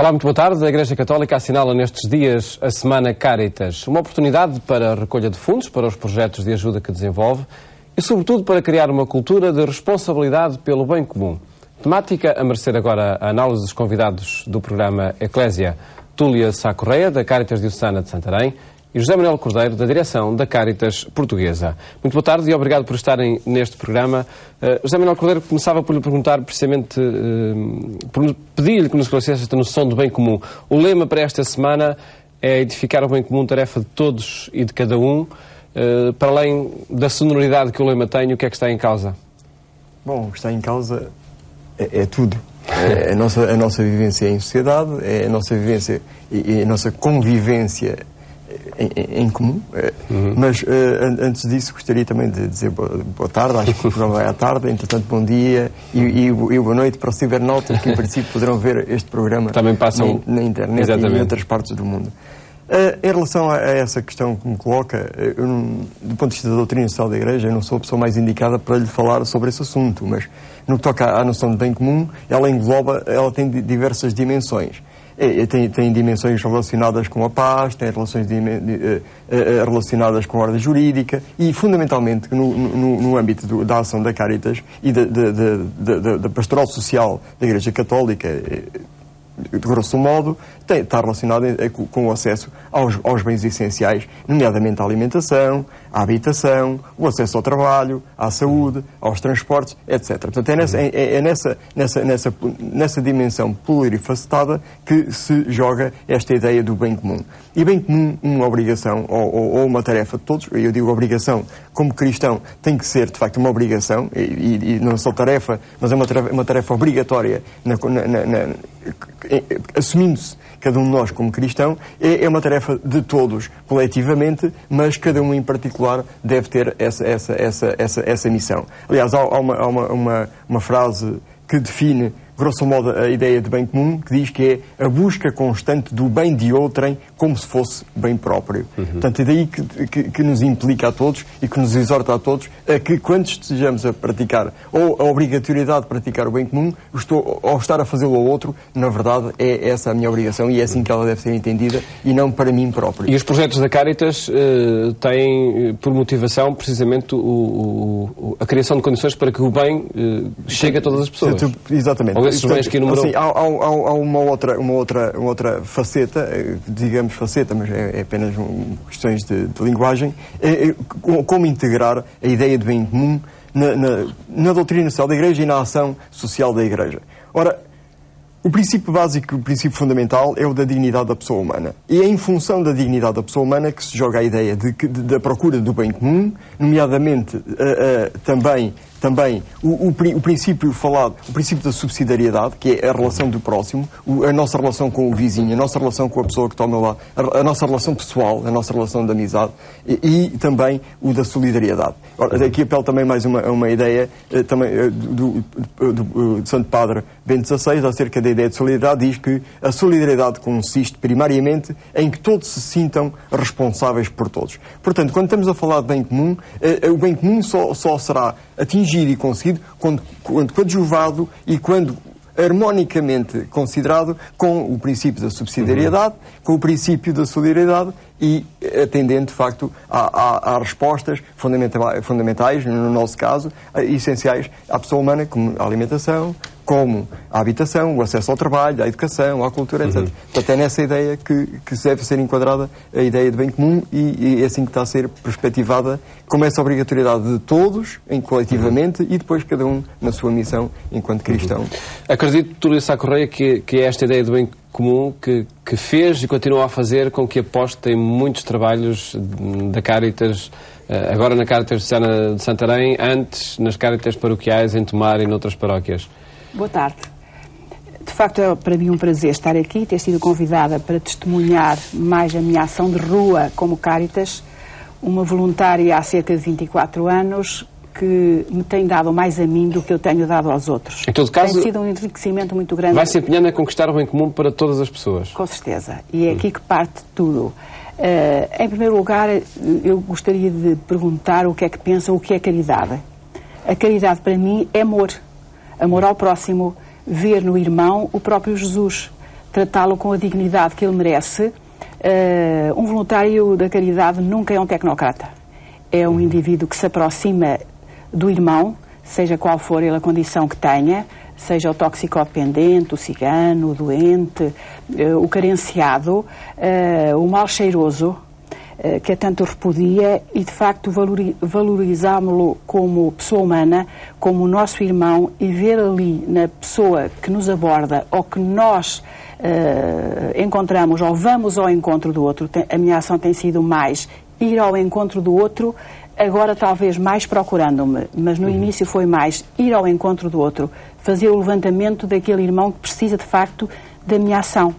Olá, muito boa tarde. A Igreja Católica assinala nestes dias a Semana Caritas, uma oportunidade para a recolha de fundos para os projetos de ajuda que desenvolve e, sobretudo, para criar uma cultura de responsabilidade pelo bem comum. Temática a merecer agora a análise dos convidados do programa Eclésia, Túlia Sá Correia, da Caritas Diocesana de Santarém, e José Manuel Cordeiro, da direção da Caritas Portuguesa. Muito boa tarde e obrigado por estarem neste programa. José Manuel Cordeiro, começava por lhe perguntar, precisamente, por pedir-lhe que nos esclarecesse esta noção do bem comum. O lema para esta semana é edificar o bem comum, tarefa de todos e de cada um. Para além da sonoridade que o lema tem, o que é que está em causa? Bom, o que está em causa é tudo. É a nossa vivência em sociedade, é a nossa vivência e a nossa convivência em comum, mas antes disso gostaria também de dizer boa tarde, acho que o programa é à tarde, entretanto bom dia e boa noite para os cibernautas que em princípio poderão ver este programa também passam na internet. Exatamente. E em outras partes do mundo. Em relação a essa questão que me coloca, do ponto de vista da doutrina social da Igreja, eu não sou a pessoa mais indicada para lhe falar sobre esse assunto, mas no que toca à noção de bem comum, ela tem diversas dimensões. Tem dimensões relacionadas com a paz, tem relações relacionadas com a ordem jurídica e, fundamentalmente, no âmbito da ação da Caritas e da pastoral social da Igreja Católica, de grosso modo, está relacionado com o acesso aos bens essenciais, nomeadamente à alimentação, à habitação, o acesso ao trabalho, à saúde, aos transportes, etc. Portanto, é nessa dimensão plurifacetada que se joga esta ideia do bem comum. E bem comum, uma obrigação ou uma tarefa de todos, eu digo obrigação, como cristão, tem que ser, de facto, uma obrigação, e não só tarefa, mas é uma tarefa obrigatória, assumindo-se cada um de nós como cristão, é uma tarefa de todos, coletivamente, mas cada um em particular deve ter essa missão. Aliás, há uma frase que define, grosso modo, a ideia de bem comum, que diz que é a busca constante do bem de outrem como se fosse bem próprio. Portanto, é daí que nos implica a todos e que nos exorta a todos a que, quando estejamos a praticar, ou a obrigatoriedade de praticar o bem comum, ou estar a fazê-lo ao outro, na verdade, é essa a minha obrigação e é assim que ela deve ser entendida e não para mim próprio. E os projetos da Caritas têm por motivação, precisamente, a criação de condições para que o bem chegue a todas as pessoas. Exatamente. Ou esses bens que enumerou. Assim, há uma outra faceta, digamos faceta, mas é apenas questões de linguagem, como integrar a ideia de bem comum na doutrina social da Igreja e na ação social da Igreja. Ora, o princípio básico, o princípio fundamental é o da dignidade da pessoa humana. E é em função da dignidade da pessoa humana que se joga a ideia da procura do bem comum, nomeadamente também o princípio falado, o princípio da subsidiariedade, que é a relação do próximo, a nossa relação com o vizinho, a nossa relação com a pessoa que está ao meu lado, a nossa relação pessoal, a nossa relação de amizade e também o da solidariedade. Ora, aqui apelo também mais uma ideia também do Santo Padre Bento XVI acerca da ideia de solidariedade. Diz que a solidariedade consiste primariamente em que todos se sintam responsáveis por todos. Portanto, quando estamos a falar de bem comum, o bem comum só será atingido e conseguido quando coadjuvado e quando harmonicamente considerado com o princípio da subsidiariedade, com o princípio da solidariedade e atendendo, de facto, a respostas fundamentais, no nosso caso, essenciais à pessoa humana, como a alimentação, como a habitação, o acesso ao trabalho, à educação, à cultura, etc. Portanto, é nessa ideia que deve ser enquadrada a ideia de bem comum e é assim que está a ser perspectivada como essa obrigatoriedade de todos, coletivamente, e depois cada um na sua missão enquanto cristão. Acredito, Túlia Sá Correia, que é esta ideia de bem comum que fez e continua a fazer com que aposte em muitos trabalhos da Caritas, agora na Caritas Diocesana de Santarém, antes nas Caritas paroquiais em Tomar e noutras paróquias. Boa tarde. De facto, é para mim um prazer estar aqui e ter sido convidada para testemunhar mais a minha ação de rua como Caritas, uma voluntária há cerca de 24 anos que me tem dado mais a mim do que eu tenho dado aos outros. Em todo caso, tem sido um enriquecimento muito grande. Vai se empenhando a conquistar o bem comum para todas as pessoas. Com certeza. E é aqui que parte tudo. Em primeiro lugar, eu gostaria de perguntar o que é que pensam, o que é caridade. A caridade para mim é amor. Amor ao próximo, ver no irmão o próprio Jesus. tratá-lo com a dignidade que ele merece. Um voluntário da caridade nunca é um tecnocrata. É um indivíduo que se aproxima do irmão, seja qual for ele a condição que tenha, seja o toxicodependente, o cigano, o doente, o carenciado, o mal cheiroso, que a tanto repudia, e de facto valorizámo-lo como pessoa humana, como o nosso irmão, e ver ali na pessoa que nos aborda ou que nós encontramos ou vamos ao encontro do outro. A minha ação tem sido mais ir ao encontro do outro, agora talvez mais procurando-me, mas no início foi mais ir ao encontro do outro, fazer o levantamento daquele irmão que precisa de facto da minha ação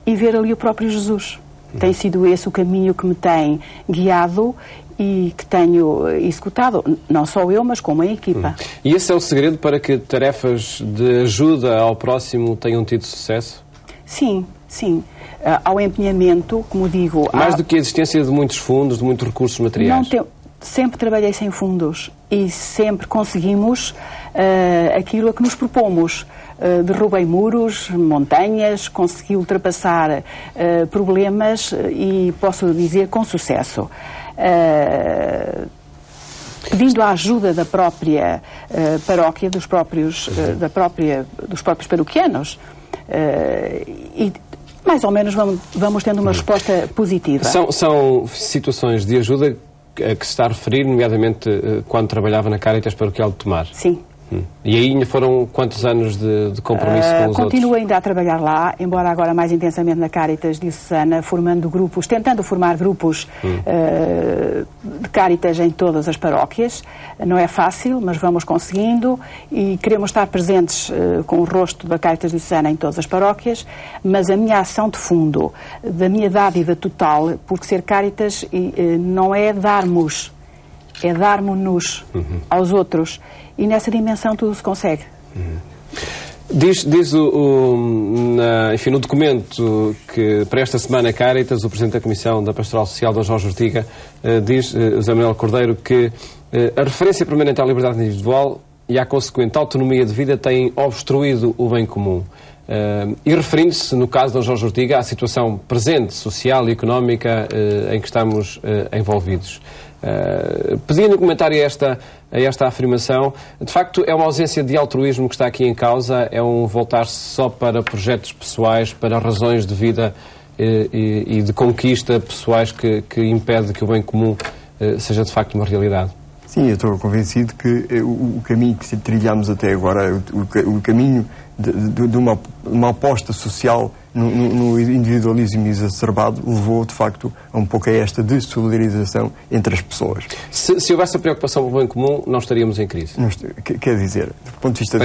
e ver ali o próprio Jesus. Tem sido esse o caminho que me tem guiado e que tenho executado, não só eu, mas como a equipa. E esse é o segredo para que tarefas de ajuda ao próximo tenham tido sucesso? Sim, sim. Ao empenhamento, como digo... Mais do que a existência de muitos fundos, de muitos recursos materiais? Sempre trabalhei sem fundos e sempre conseguimos aquilo a que nos propomos. Derrubei muros, montanhas, consegui ultrapassar problemas e posso dizer com sucesso. Pedindo a ajuda da própria paróquia, dos próprios paroquianos, e mais ou menos vamos tendo uma resposta positiva. São situações de ajuda a que se está a referir, nomeadamente quando trabalhava na Caritas Paroquial de Tomar? Sim. E aí foram quantos anos de compromisso com os outros? Continuo ainda a trabalhar lá, embora agora mais intensamente na Caritas Diocesana, formando grupos, tentando formar grupos de Caritas em todas as paróquias. Não é fácil, mas vamos conseguindo e queremos estar presentes com o rosto da Caritas Diocesana em todas as paróquias, mas a minha ação de fundo, da minha dádiva total, porque ser Caritas não é darmos, é darmos-nos aos outros. E nessa dimensão tudo se consegue. Diz no documento que para esta semana Caritas, o Presidente da Comissão da Pastoral Social, Dom Jorge Ortiga, diz, José Manuel Cordeiro, que a referência permanente à liberdade individual e à consequente autonomia de vida têm obstruído o bem comum. E referindo-se, no caso de Dom Jorge Ortiga, à situação presente, social e económica em que estamos envolvidos. Pedia-lhe um comentário a esta afirmação. De facto, é uma ausência de altruísmo que está aqui em causa, é um voltar-se só para projetos pessoais, para razões de vida e de conquista pessoais que impede que o bem comum seja de facto uma realidade. Sim, eu estou convencido que o caminho que trilhamos até agora, o caminho de uma aposta social no individualismo exacerbado, levou de facto a um pouco a esta desolidarização entre as pessoas. Se houvesse a preocupação pelo bem comum, não estaríamos em crise? Quer dizer, do ponto de vista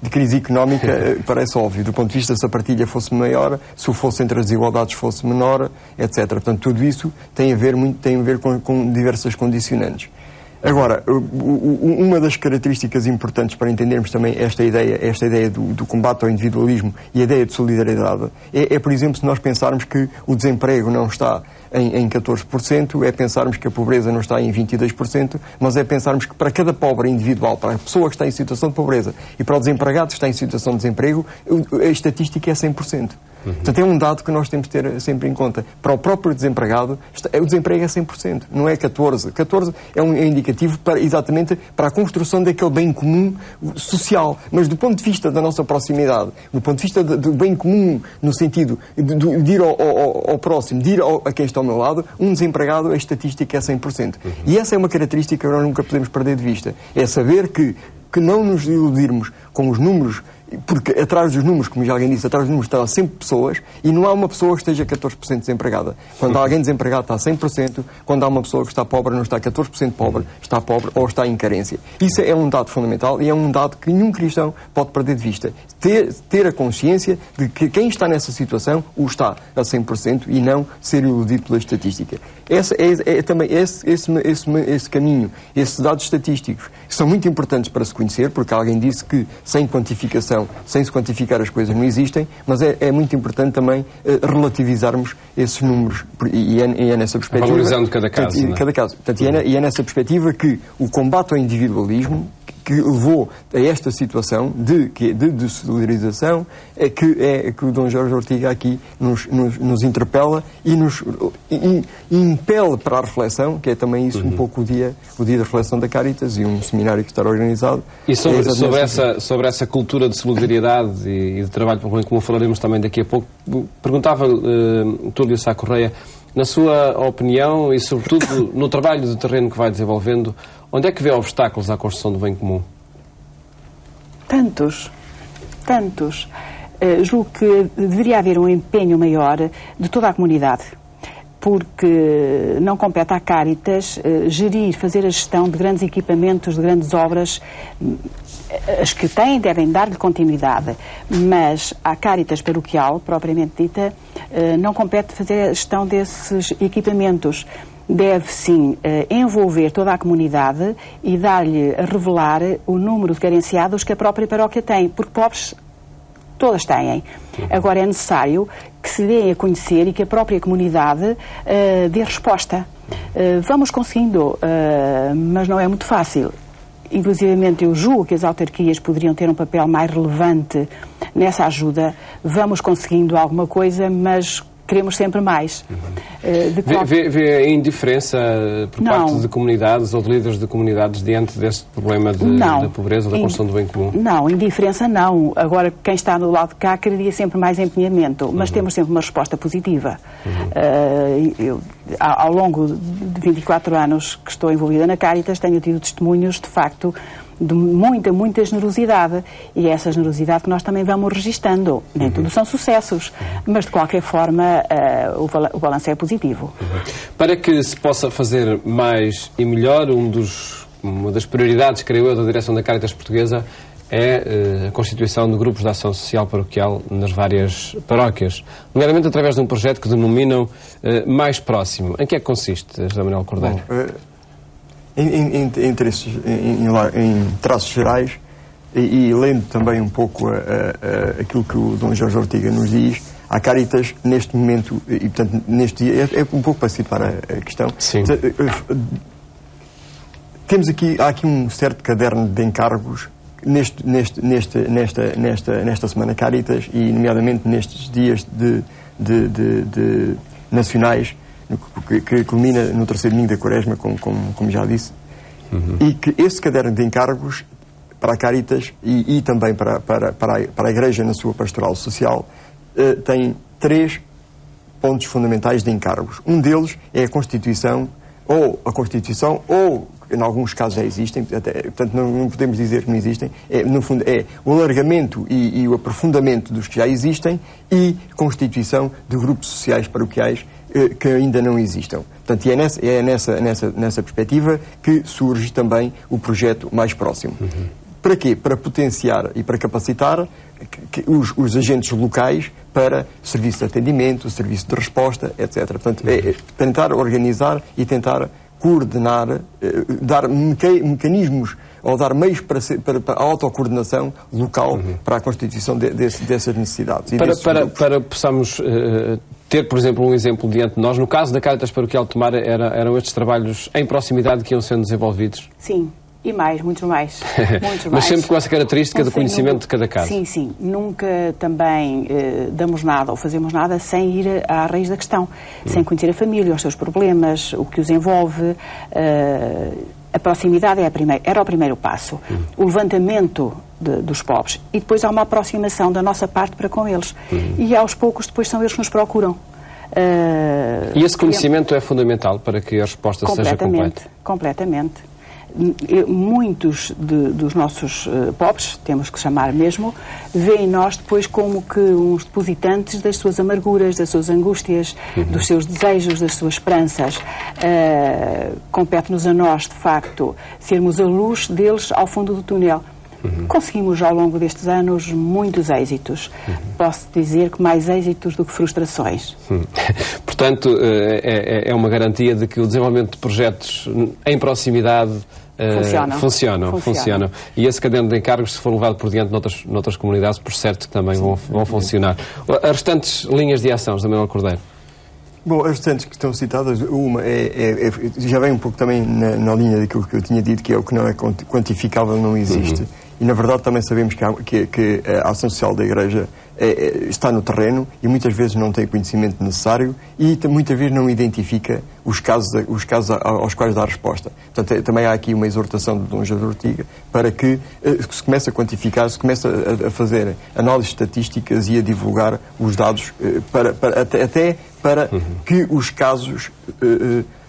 de crise económica, parece óbvio. Do ponto de vista se a partilha fosse maior, se o fosse entre as desigualdades fosse menor, etc. Portanto, tudo isso tem a ver com diversas condicionantes. Agora, uma das características importantes para entendermos também esta ideia do combate ao individualismo e a ideia de solidariedade é, por exemplo, se nós pensarmos que o desemprego não está em 14%, é pensarmos que a pobreza não está em 22%, mas é pensarmos que para cada pobre individual, para a pessoa que está em situação de pobreza e para o desempregado que está em situação de desemprego, a estatística é 100%. Portanto, é um dado que nós temos de ter sempre em conta. Para o próprio desempregado, o desemprego é 100%, não é 14%. 14% é um indicativo exatamente para a construção daquele bem comum social. Mas do ponto de vista da nossa proximidade, do ponto de vista do bem comum, no sentido de ir ao próximo, de ir a quem está ao meu lado, um desempregado, a estatística é 100%. E essa é uma característica que nós nunca podemos perder de vista. É saber que não nos iludirmos com os números, porque atrás dos números, como já alguém disse, atrás dos números estão sempre pessoas e não há uma pessoa que esteja 14% desempregada. Quando há alguém desempregado está 100%, quando há uma pessoa que está pobre não está 14% pobre, está pobre ou está em carência. Isso é um dado fundamental e é um dado que nenhum cristão pode perder de vista. Ter a consciência de que quem está nessa situação o está a 100% e não ser iludido pela estatística. Também esse caminho, esses dados estatísticos, são muito importantes para se conhecer, porque alguém disse que sem quantificação, sem se quantificar as coisas não existem, mas é muito importante também relativizarmos esses números e é nessa perspectiva... Valorizando cada caso. Cada caso. Portanto, e é nessa perspectiva que o combate ao individualismo que levou a esta situação de solidarização que o Dom Jorge Ortiga aqui nos interpela e nos impele para a reflexão, que é também isso um pouco o dia da reflexão da Caritas e um seminário que está organizado. E sobre essa cultura de solidariedade e de trabalho para o bem comum falaremos também daqui a pouco. Perguntava, Túlio Sá Correia, na sua opinião e sobretudo no trabalho de terreno que vai desenvolvendo, onde é que vê obstáculos à construção do bem comum? Tantos. Julgo que deveria haver um empenho maior de toda a comunidade, porque não compete à Caritas fazer a gestão de grandes equipamentos, de grandes obras. As que têm devem dar-lhe continuidade, mas à Caritas paroquial, propriamente dita, não compete fazer a gestão desses equipamentos. Deve, sim, envolver toda a comunidade e dar-lhe a revelar o número de carenciados que a própria paróquia tem, porque pobres todas têm. Agora é necessário que se dê a conhecer e que a própria comunidade dê resposta. Vamos conseguindo, mas não é muito fácil. Inclusivamente eu julgo que as autarquias poderiam ter um papel mais relevante nessa ajuda. Vamos conseguindo alguma coisa, mas queremos sempre mais. Vê a indiferença por parte de comunidades ou de líderes de comunidades diante deste problema da pobreza, da construção do bem comum? Não, indiferença não. Agora, quem está do lado de cá queria sempre mais empenhamento, mas temos sempre uma resposta positiva. Ao longo de 24 anos que estou envolvida na Caritas, tenho tido testemunhos, de facto, de muita generosidade, e é essa generosidade que nós também vamos registando. Nem tudo são sucessos, mas de qualquer forma o balanço é positivo. Para que se possa fazer mais e melhor, uma das prioridades, creio eu, da direção da Caritas Portuguesa é a constituição de grupos de ação social paroquial nas várias paróquias, nomeadamente através de um projeto que denominam Mais Próximo. Em que é que consiste, José Manuel Cordeiro? Em traços gerais e lendo também um pouco aquilo que o Dom Jorge Ortiga nos diz, a Caritas neste momento, e portanto neste dia, é um pouco para situar a questão. Sim. Há aqui um certo caderno de encargos nesta Semana Caritas e nomeadamente nestes dias de nacionais, que culmina no terceiro domingo da Quaresma, como já disse, e que esse caderno de encargos para a Caritas e também para a Igreja na sua pastoral social tem 3 pontos fundamentais de encargos. Um deles é a Constituição, ou em alguns casos já existem, portanto não podemos dizer que não existem, no fundo é o alargamento e o aprofundamento dos que já existem e constituição de grupos sociais paroquiais que ainda não existam. Portanto, é nessa perspectiva que surge também o projeto Mais Próximo. Para quê? Para potenciar e para capacitar os agentes locais para serviço de atendimento, serviço de resposta, etc. Portanto, é tentar organizar e tentar coordenar, dar mecanismos ou dar meios para a autocoordenação local para a constituição dessas necessidades. Para possamos ter, por exemplo, um exemplo diante de nós, no caso da Caritas Paroquial de Tomar, eram estes trabalhos em proximidade que iam sendo desenvolvidos? Sim. E muitos mais. Mas sempre com essa característica do conhecimento de cada caso. Sim. Nunca também damos nada ou fazemos nada sem ir à raiz da questão, sem conhecer a família, os seus problemas, o que os envolve. A proximidade era o primeiro passo. O levantamento dos pobres. E depois há uma aproximação da nossa parte para com eles. E aos poucos depois são eles que nos procuram. E esse conhecimento é fundamental para que a resposta seja completa? Completamente. Muitos dos nossos pobres, temos que chamar mesmo, veem nós depois como que uns depositantes das suas amarguras, das suas angústias, dos seus desejos, das suas esperanças. Compete-nos a nós, de facto, sermos a luz deles ao fundo do túnel. Conseguimos, ao longo destes anos, muitos êxitos. Posso dizer que mais êxitos do que frustrações. Portanto, é uma garantia de que o desenvolvimento de projetos em proximidade funcionam. E esse caderno de encargos, se for levado por diante noutras comunidades, por certo que também vão funcionar. As restantes linhas de ação, José Manuel Cordeiro? Bom, as vertentes que estão citadas, uma já vem um pouco também na linha daquilo que eu tinha dito, que é o que não é quantificável, não existe. E, na verdade, também sabemos que a ação social da Igreja está no terreno e muitas vezes não tem o conhecimento necessário e muitas vezes não identifica os casos aos quais dá resposta. Portanto, também há aqui uma exortação de Dom José Ortiga para que se comece a quantificar, se comece a fazer análises estatísticas e a divulgar os dados até para que os casos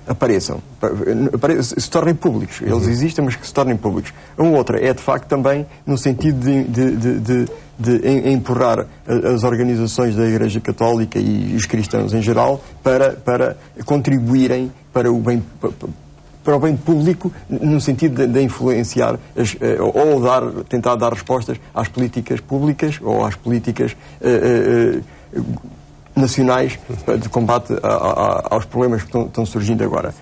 apareçam, se tornem públicos. Eles existem, mas que se tornem públicos. A outra é, de facto, também no sentido de empurrar as organizações da Igreja Católica e os cristãos em geral para contribuírem para o bem público, no sentido de influenciar ou tentar dar respostas às políticas públicas ou às políticas nacionais de combate aos problemas que estão surgindo agora.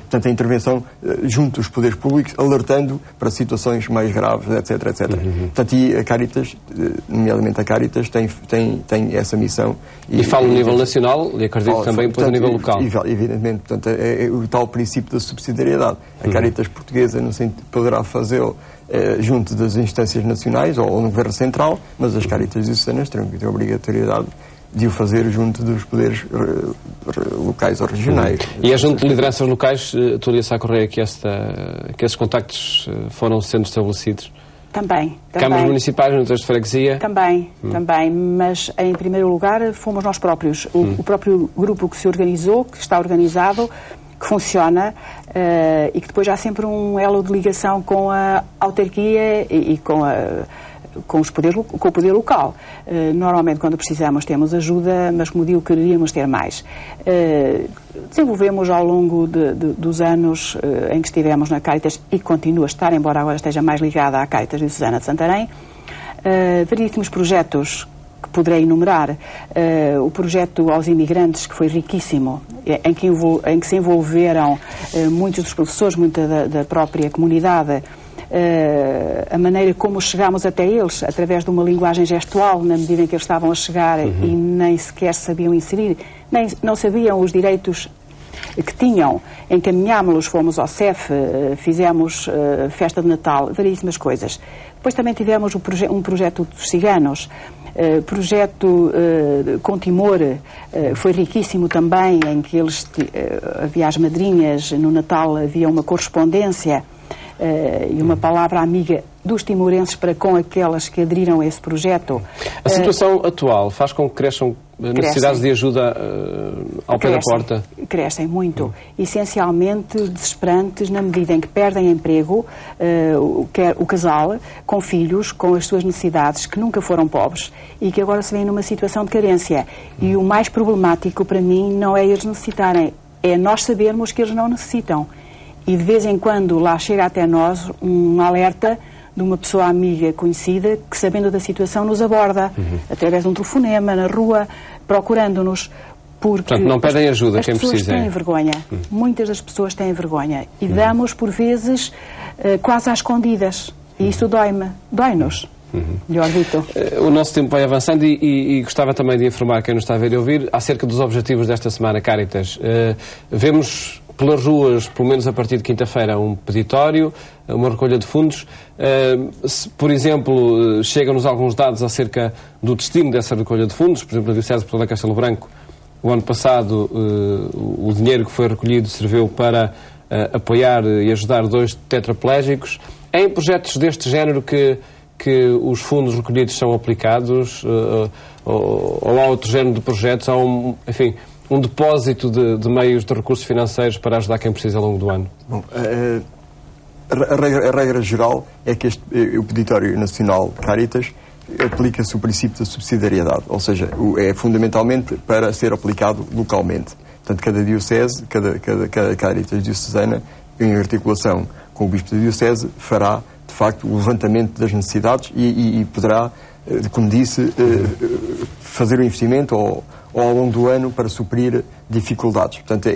Portanto, a intervenção junto aos poderes públicos, alertando para situações mais graves, etc, etc. Portanto, e a Caritas, nomeadamente a Caritas, tem essa missão. E falo no nível nacional e acredito também depois a nível local. Evidentemente, portanto, é o tal princípio da subsidiariedade. A Caritas portuguesa poderá fazê-lo junto das instâncias nacionais ou no Governo Central, mas as Caritas diocesanas terão que ter a obrigatoriedade de o fazer junto dos poderes locais ou regionais. E é junto de lideranças locais, Túlia Sá Correia, que esses contactos foram sendo estabelecidos? Também. Câmaras municipais, juntas de freguesia? Também, mas em primeiro lugar fomos nós próprios. O próprio grupo que se organizou, que está organizado, que funciona e que depois há sempre um elo de ligação com a autarquia e com o poder local. Normalmente, quando precisamos, temos ajuda, mas, como digo, queríamos ter mais. Desenvolvemos ao longo dos anos em que estivemos na Caritas e continua a estar, embora agora esteja mais ligada à Caritas Diocesana de Santarém, variedíssimos projetos que poderei enumerar. O projeto aos imigrantes, que foi riquíssimo, em que se envolveram muitos dos professores, muita da própria comunidade, a maneira como chegámos até eles, através de uma linguagem gestual, na medida em que eles estavam a chegar e nem sequer sabiam inserir, não sabiam os direitos que tinham. Encaminhámos-los, fomos ao CEF, fizemos festa de Natal, variedíssimas coisas. Depois também tivemos um projeto dos ciganos, projeto com Timor, foi riquíssimo também, em que havia as madrinhas, no Natal havia uma correspondência e uma palavra amiga dos timorenses para com aquelas que aderiram a esse projeto. A situação atual faz com que cresçam necessidades de ajuda ao pé da porta? Crescem muito. Essencialmente desesperantes na medida em que perdem emprego, o casal, com filhos, com as suas necessidades, que nunca foram pobres e que agora se veem numa situação de carência. E o mais problemático para mim não é eles necessitarem, é nós sabermos que eles não necessitam. E de vez em quando lá chega até nós um alerta de uma pessoa amiga conhecida que, sabendo da situação, nos aborda através de um telefonema na rua, procurando-nos. Porque portanto, não pedem ajuda quem precisa. As pessoas têm vergonha. Muitas das pessoas têm vergonha. E damos, por vezes, quase às escondidas. E isso dói-me. Dói-nos. Melhor dito. O nosso tempo vai avançando e gostava também de informar quem nos está a ver e ouvir acerca dos objetivos desta semana Caritas. Vemos pelas ruas, pelo menos a partir de quinta-feira, um peditório, uma recolha de fundos. Por exemplo, chegam-nos alguns dados acerca do destino dessa recolha de fundos. Por exemplo, na Diocese de Porto Alegre Castelo Branco, o ano passado, o dinheiro que foi recolhido serviu para apoiar e ajudar 2 tetraplégicos. É em projetos deste género que os fundos recolhidos são aplicados ou há outro género de projetos, há um depósito de meios de recursos financeiros para ajudar quem precisa ao longo do ano? Bom, a regra geral é que o Peditório Nacional Caritas aplica-se o princípio da subsidiariedade, ou seja, é fundamentalmente para ser aplicado localmente. Portanto, cada diocese, cada Caritas diocesana, em articulação com o Bispo da Diocese, fará, de facto, o levantamento das necessidades e poderá, como disse, fazer o investimento ou ao longo do ano para suprir dificuldades. Portanto,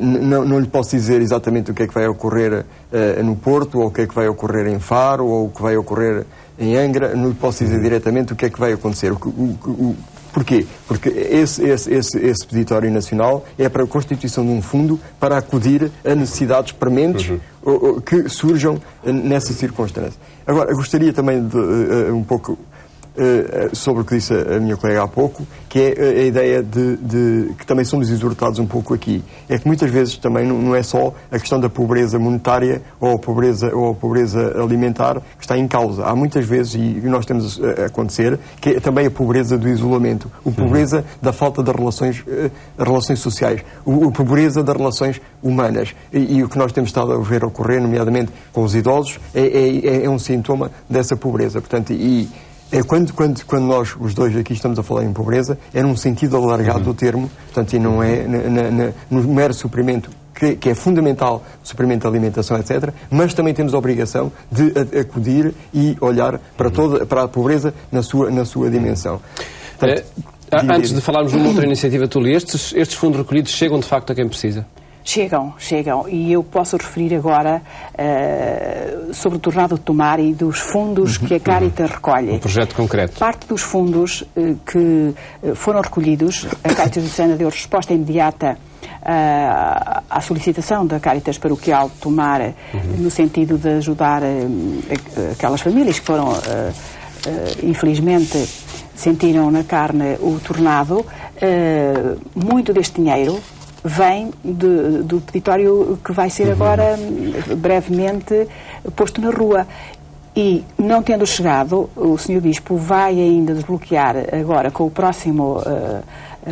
não lhe posso dizer exatamente o que é que vai ocorrer no Porto, ou o que é que vai ocorrer em Faro, ou o que vai ocorrer em Angra. Não lhe posso dizer diretamente o que é que vai acontecer. Porquê? Porque esse peditório nacional é para a constituição de um fundo para acudir a necessidades prementes que surjam nessa circunstância. Agora, eu gostaria também de um pouco sobre o que disse a minha colega há pouco, que é a ideia de que também somos exortados um pouco aqui. É que muitas vezes também não é só a questão da pobreza monetária ou a pobreza alimentar que está em causa. Há muitas vezes, e nós temos a acontecer, que é também a pobreza do isolamento, a pobreza da falta de relações sociais, a pobreza das relações humanas. E o que nós temos estado a ver ocorrer, nomeadamente com os idosos, é um sintoma dessa pobreza. Portanto, quando nós, os dois aqui, estamos a falar em pobreza, é num sentido alargado do termo, portanto, e não é no mero suprimento, que é fundamental, suprimento de alimentação, etc., mas também temos a obrigação de acudir e olhar para a pobreza na sua dimensão. Portanto, antes de falarmos de uma outra iniciativa, Túlio, estes fundos recolhidos chegam de facto a quem precisa? Chegam. E eu posso referir agora sobre o Tornado de Tomar e dos fundos que a Caritas recolhe. Um projeto concreto. Parte dos fundos que foram recolhidos, a Caritas Diocesana deu resposta imediata à solicitação da Caritas Paroquial de Tomar, no sentido de ajudar aquelas famílias que foram, infelizmente, sentiram na carne o tornado. Muito deste dinheiro vem do peditório que vai ser agora brevemente posto na rua. E, não tendo chegado, o Sr. Bispo vai ainda desbloquear agora com o próximo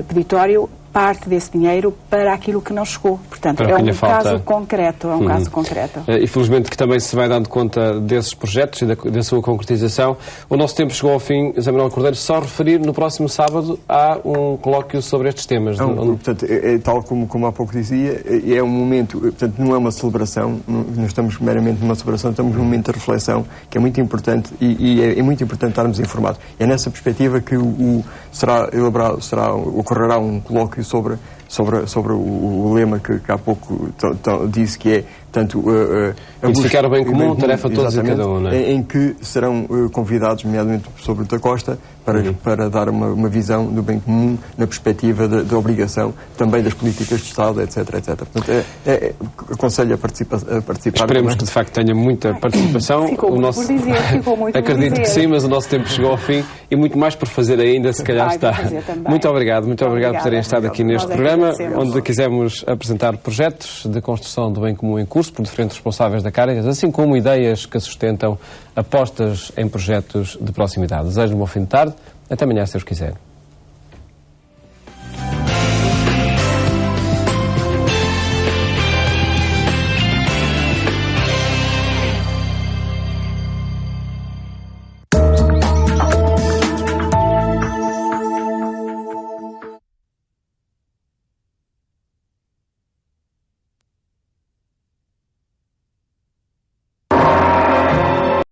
peditório parte desse dinheiro para aquilo que não chegou. Portanto, é um caso concreto. E felizmente que também se vai dando conta desses projetos e da sua concretização. O nosso tempo chegou ao fim. José Manuel Cordeiro, só referir, no próximo sábado há um colóquio sobre estes temas. Portanto, tal como há pouco dizia, é um momento, portanto, não é uma celebração, não estamos meramente numa celebração, estamos num momento de reflexão que é muito importante e é muito importante estarmos informados. É nessa perspectiva que ocorrerá um colóquio sobre o lema que há pouco disse, que é, portanto, identificar o bem comum, tarefa de todos e cada um, não é? Em que serão convidados, nomeadamente o professor Bruto da Costa, para dar uma visão do bem comum na perspectiva da obrigação também das políticas de Estado, etc. Portanto, aconselho a participar. Esperemos que de facto tenha muita participação. Ficou muito acredito que sim, mas o nosso tempo chegou ao fim e muito mais por fazer ainda, se calhar está. Muito obrigado por terem estado aqui neste programa, onde quisemos apresentar projetos de construção do bem comum em curso por diferentes responsáveis da Caritas, assim como ideias que sustentam apostas em projetos de proximidade. Desejo-lhe um bom fim de tarde. Até amanhã, se Deus quiser.